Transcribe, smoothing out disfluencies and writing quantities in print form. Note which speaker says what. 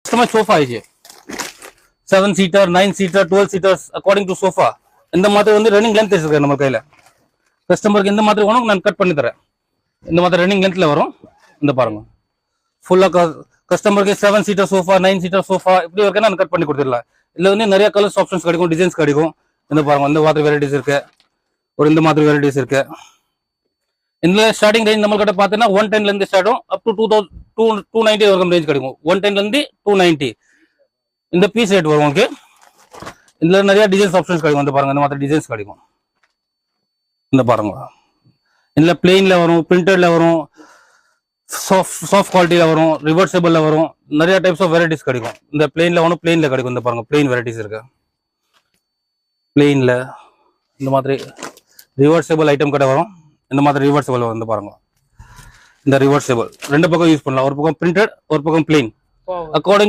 Speaker 1: Customer sofa ஆயிடுச்சு 7 seater 9 seater 12 seaters according to sofa. இந்த மாதிரி வந்து ரன்னிங் லென்த் இருக்கு நம்ம கையில. கஸ்டமருக்கு இந்த மாதிரி வேணும் நான் கட் பண்ணி தரேன். இந்த மாதிரி ரன்னிங் லென்த்ல வரும். இந்த பாருங்க ஃபுல்லா கஸ்டமருக்கு 7 சீட்டர் சோஃபா 9 சீட்டர் சோஃபா இப்படி வரைக்கும் நான் கட் பண்ணி கொடுத்துடலாம். இதுல வந்து நிறைய கலர்ஸ் ஆப்ஷன்ஸ் கிடைக்கும், டிசைன்ஸ் கிடைக்கும். இந்த பாருங்க இந்த மாதிரி வெரைட்டிஸ் இருக்கு, ஒரு இந்த மாதிரி வெரைட்டிஸ் இருக்கு. இந்த ஸ்டார்டிங் ரேஞ்ச் நம்ம கிட்ட பார்த்தீங்கன்னா 110 ல இருந்து ஸ்டார்ட் ஆகும் அப் டு 290 வரைக்கும் ரேஞ்ச் கிடைக்கும். 110 ல இருந்து 290 இந்த பீஸ் ரேட் வரும் உங்களுக்கு. இதுல நிறைய டிசைன்ஸ் ஆப்ஷன்ஸ் கிடைக்கும். இந்த பாருங்க இந்த மாதிரி டிசைன்ஸ் கிடைக்கும். இந்த பாருங்க இதுல பிளெயின்ல வரும், பிரிண்டட்ல வரும், சாஃப்ட் குவாலிட்டியில வரும், ரிவர்சபிள்ல வரும். நிறைய டைப்ஸ் ஆஃப் வெரைட்டிஸ் கிடைக்கும். இந்த பிளெயின்ல வரும், பிளெயின்ல கிடைக்கும். இந்த பாருங்க பிளெயின் வெரைட்டிஸ் இருக்கு. பிளெயின்ல இந்த மாதிரி ரிவர்சபிள் ஐட்டம் கடை வரும். இந்த மாதிரி ரிவர்சபிள் வரும். இந்த பாருங்க இந்த ரிவர்சபிள் ரெண்டு பக்கம் யூஸ் பண்ணலாம். ஒரு பக்கம் பிரிண்டட், ஒரு பக்கம் பிளெயின். அக்கார்டிங்